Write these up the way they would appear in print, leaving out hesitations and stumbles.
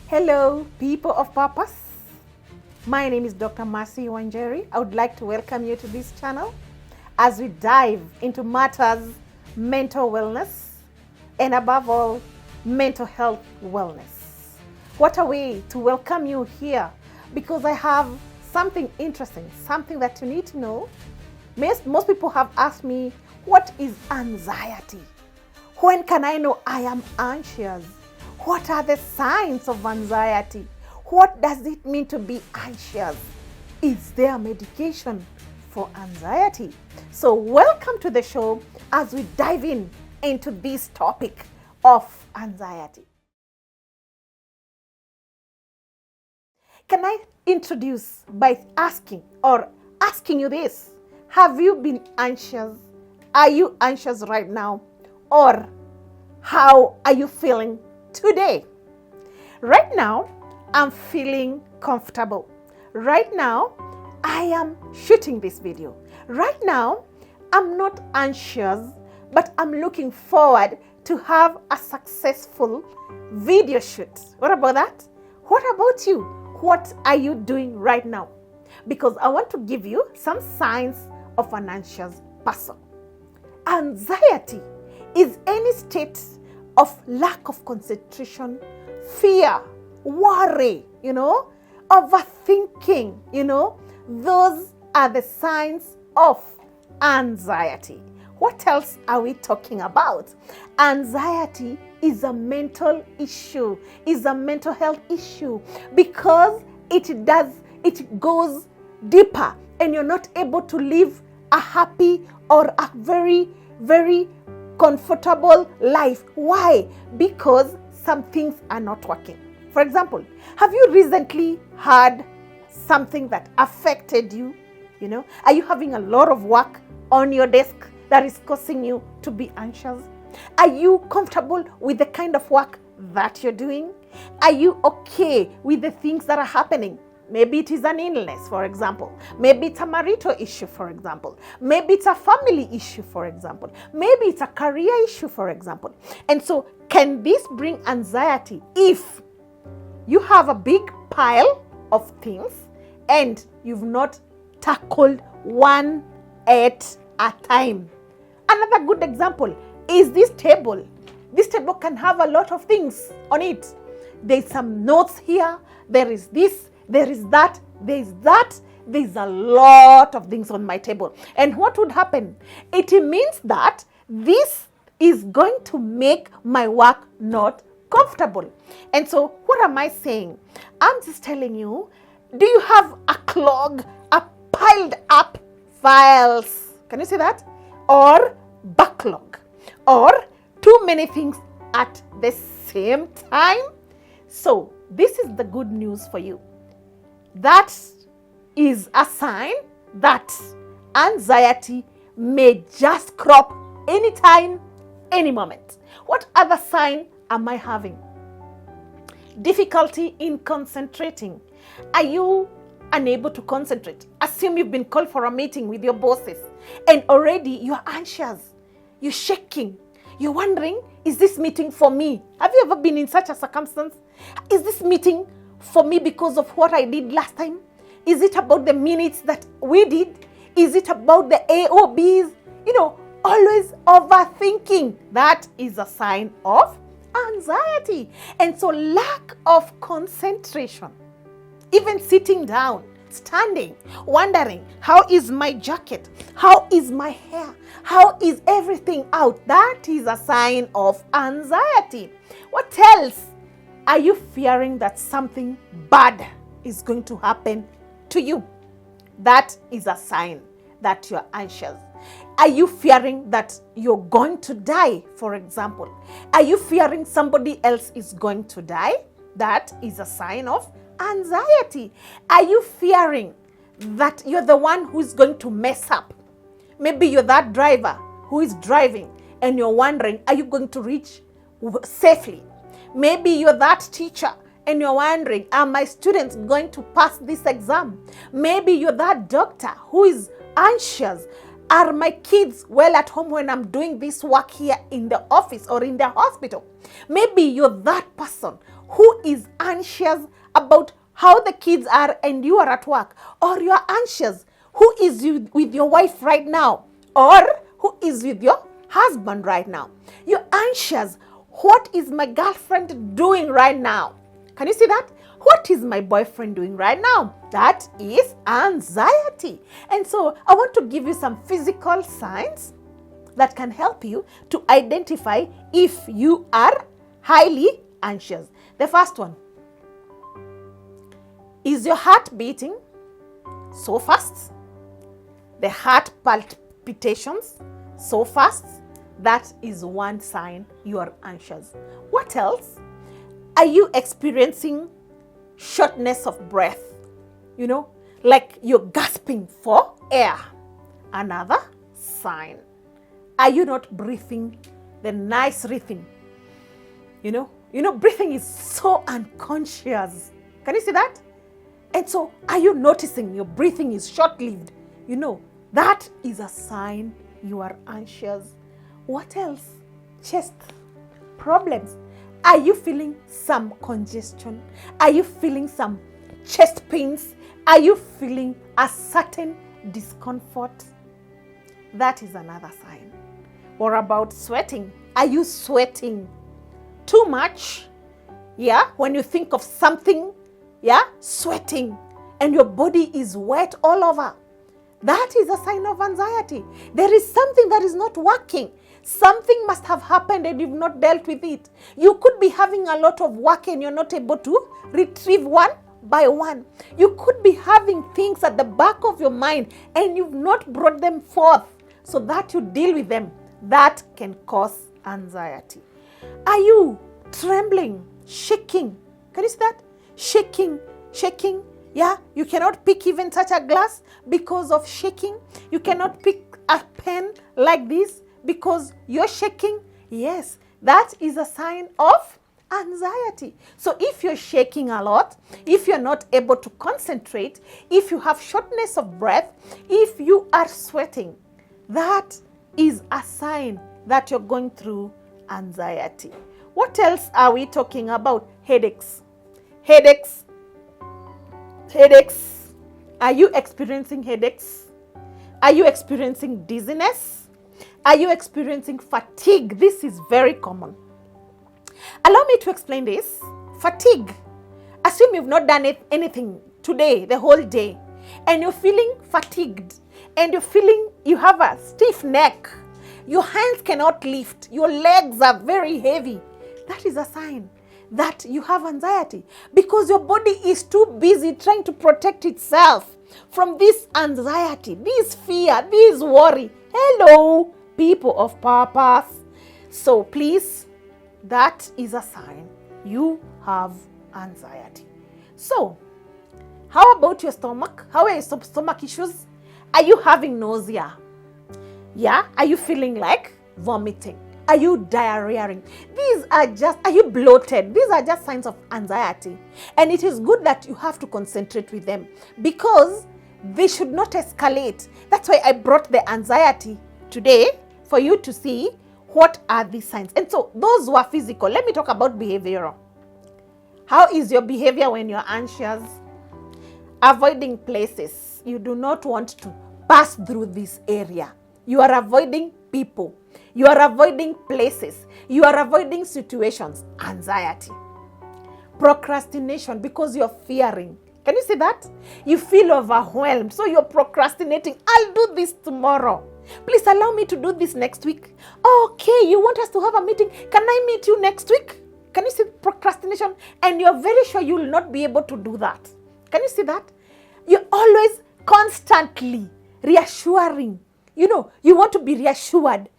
Hello, people of purpose. My name is Dr. Mercy Wanjeri. I would like to welcome you to this channel as we dive into matters mental wellness and above all, mental health wellness. What a way to welcome you here, because I have something interesting, something that you need to know. Most people have asked me, what is anxiety? When can I know I am anxious? What are the signs of anxiety? What does it mean to be anxious? Is there medication for anxiety? So welcome to the show as we dive into this topic of anxiety. Can I introduce by asking you this? Have you been anxious? Are you anxious right now? Or how are you feeling today? Right now, I'm feeling comfortable. Right now, I am shooting this video. Right now, I'm not anxious, but I'm looking forward to have a successful video shoot. What about that? What about you? What are you doing right now? Because I want to give you some signs of an anxious person. Anxiety is any state of lack of concentration, fear, worry, overthinking, those are the signs of anxiety. What else are we talking about? Anxiety is a mental issue, is a mental health issue, because it goes deeper and you're not able to live a happy or a very, very comfortable life. Why? Because some things are not working. For example, have you recently had something that affected you? Are you having a lot of work on your desk that is causing you to be anxious? Are you comfortable with the kind of work that you're doing? Are you okay with the things that are happening? Maybe it is an illness, for example. Maybe it's a marital issue, for example. Maybe it's a family issue, for example. Maybe it's a career issue, for example. And so, can this bring anxiety if you have a big pile of things and you've not tackled one at a time? Another good example is this table. This table can have a lot of things on it. There's some notes here. There is this. There is that, there's a lot of things on my table. And what would happen? It means that this is going to make my work not comfortable. And so what am I saying? I'm just telling you, do you have a piled up files? Can you see that? Or backlog? Or too many things at the same time? So this is the good news for you. That is a sign that anxiety may just crop anytime, any moment. What other sign am I having? Difficulty in concentrating. Are you unable to concentrate? Assume you've been called for a meeting with your bosses and already you're anxious, you're shaking, you're wondering, is this meeting for me? Have you ever been in such a circumstance? Is this meeting for me because of what I did last time? Is it about the minutes that we did? Is it about the AOBs? Always overthinking. That is a sign of anxiety. And so lack of concentration, even sitting down, standing, wondering, how is my jacket? How is my hair? How is everything out? That is a sign of anxiety. What else? Are you fearing that something bad is going to happen to you? That is a sign that you're anxious. Are you fearing that you're going to die, for example? Are you fearing somebody else is going to die? That is a sign of anxiety. Are you fearing that you're the one who is going to mess up? Maybe you're that driver who is driving and you're wondering, are you going to reach safely? Maybe you're that teacher and you're wondering, are my students going to pass this exam? Maybe you're that doctor who is anxious. Are my kids well at home when I'm doing this work here in the office or in the hospital? Maybe you're that person who is anxious about how the kids are and you are at work, or you are anxious who is with your wife right now, or who is with your husband right now. You're anxious. What is my girlfriend doing right now? Can you see that? What is my boyfriend doing right now? That is anxiety. And so I want to give you some physical signs that can help you to identify if you are highly anxious. The first one, is your heart beating so fast? The heart palpitations so fast? That is one sign you are anxious. What else? Are you experiencing shortness of breath? You know, like you're gasping for air. Another sign. Are you not breathing the nice rhythm? You know, breathing is so unconscious. Can you see that? And so, are you noticing your breathing is short-lived? You know, that is a sign you are anxious. What else? Chest problems. Are you feeling some congestion? Are you feeling some chest pains? Are you feeling a certain discomfort? That is another sign. What about sweating? Are you sweating too much? Yeah, when you think of something, yeah, sweating, and your body is wet all over. That is a sign of anxiety. There is something that is not working. Something must have happened and you've not dealt with it. You could be having a lot of work and you're not able to retrieve one by one. You could be having things at the back of your mind and you've not brought them forth so that you deal with them. That can cause anxiety. Are you trembling, shaking? Can you see that? Shaking. Yeah, you cannot pick even touch a glass because of shaking. You cannot pick a pen like this because you're shaking. Yes, that is a sign of anxiety. So if you're shaking a lot, if you're not able to concentrate, if you have shortness of breath, if you are sweating, that is a sign that you're going through anxiety. What else are we talking about? Headaches. Are you experiencing headaches? Are you experiencing dizziness? Are you experiencing fatigue? This is very common. Allow me to explain this. Fatigue. Assume you've not done anything today, the whole day, and you're feeling fatigued, and you're feeling you have a stiff neck. Your hands cannot lift. Your legs are very heavy. That is a sign that you have anxiety because your body is too busy trying to protect itself from this anxiety, this fear, this worry. Hello, people of purpose. So please, that is a sign you have anxiety. So, how about your stomach? How are your stomach issues? Are you having nausea? Yeah? Are you feeling like vomiting? Are you diarrheaing? Are you bloated? These are just signs of anxiety. And it is good that you have to concentrate with them because they should not escalate. That's why I brought the anxiety today for you to see what are these signs. And so those who are physical, let me talk about behavioral. How is your behavior when you're anxious? Avoiding places. You do not want to pass through this area. You are avoiding people. You are avoiding places. You are avoiding situations. Anxiety. Procrastination because you're fearing. Can you see that? You feel overwhelmed. So you're procrastinating. I'll do this tomorrow. Please allow me to do this next week. Okay, you want us to have a meeting? Can I meet you next week? Can you see procrastination? And you're very sure you will not be able to do that. Can you see that? You're always constantly reassuring. You know, you want to be reassured.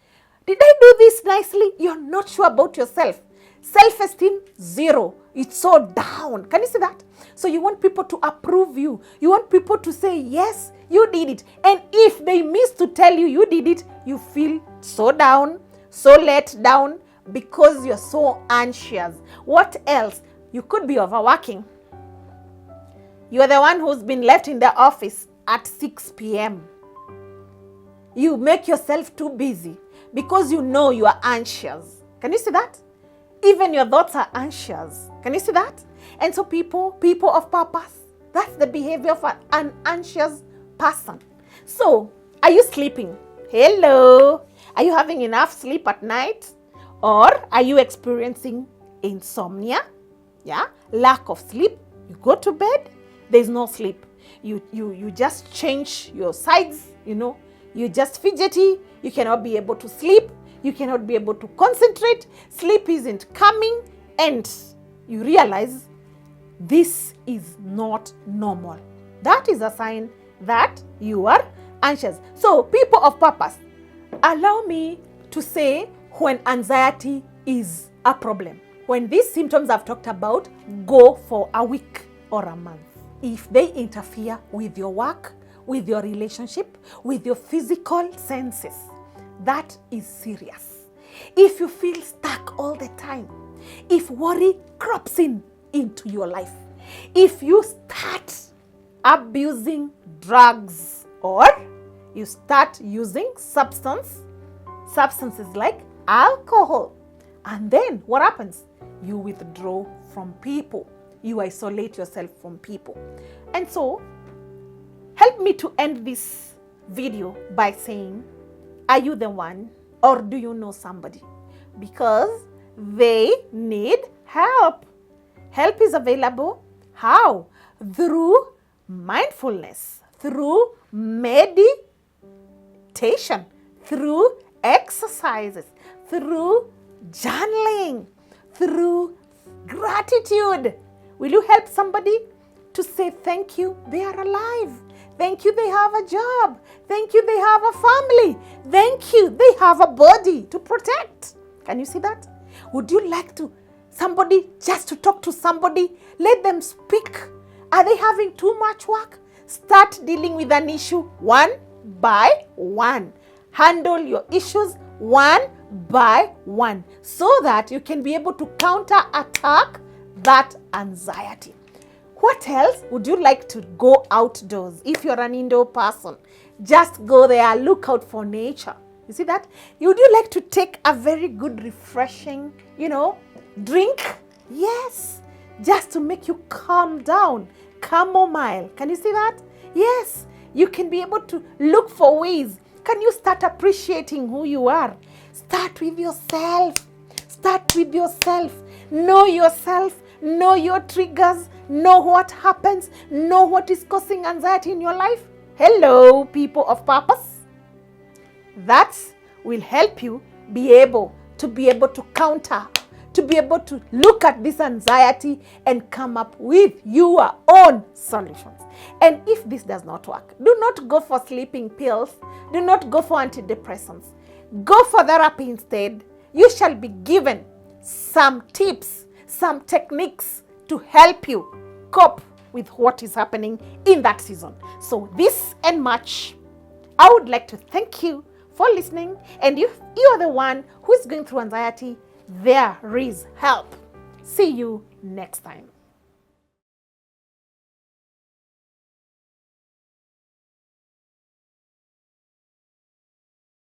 Did I do this nicely? You're not sure about yourself. Self-esteem, 0. It's so down. Can you see that? So you want people to approve you. You want people to say, yes, you did it. And if they miss to tell you you did it, you feel so down, so let down because you're so anxious. What else? You could be overworking. You're the one who's been left in the office at 6 p.m. You make yourself too busy because you know you are anxious. Can you see that? Even your thoughts are anxious. Can you see that? And so people of purpose, that's the behavior of an anxious person. So, are you sleeping? Hello. Are you having enough sleep at night? Or are you experiencing insomnia? Yeah, lack of sleep. You go to bed, there's no sleep. You just change your sides, you're just fidgety, you cannot be able to sleep, you cannot be able to concentrate, sleep isn't coming, and you realize this is not normal. That is a sign that you are anxious. So, people of purpose, allow me to say when anxiety is a problem. When these symptoms I've talked about go for a week or a month, if they interfere with your work, with your relationship, with your physical senses, that is serious. If you feel stuck all the time, if worry crops into your life, if you start abusing drugs or you start using substances like alcohol, and then what happens? You withdraw from people. You isolate yourself from people. And so, help me to end this video by saying, are you the one or do you know somebody? Because they need help. Help is available. How? Through mindfulness, through meditation, through exercises, through journaling, through gratitude. Will you help somebody to say thank you, they are alive. Thank you, they have a job. Thank you, they have a family. Thank you, they have a body to protect. Can you see that? Would you like somebody just to talk to somebody? Let them speak. Are they having too much work? Start dealing with an issue one by one. Handle your issues one by one so that you can be able to counterattack that anxiety. What else? Would you like to go outdoors? If you're an indoor person, just go there, look out for nature. You see that? Would you like to take a very good, refreshing, drink? Yes, just to make you calm down. Chamomile. Can you see that? Yes, you can be able to look for ways. Can you start appreciating who you are? Start with yourself. Start with yourself. Know yourself. Know your triggers. Know what happens. Know what is causing anxiety in your life. Hello, people of purpose. That will help you be able to counter, to be able to look at this anxiety and come up with your own solutions. And if this does not work, do not go for sleeping pills. Do not go for antidepressants. Go for therapy instead. You shall be given some tips, some techniques to help you cope with what is happening in that season. So this and much, I would like to thank you for listening. And if you are the one who is going through anxiety, there is help. See you next time.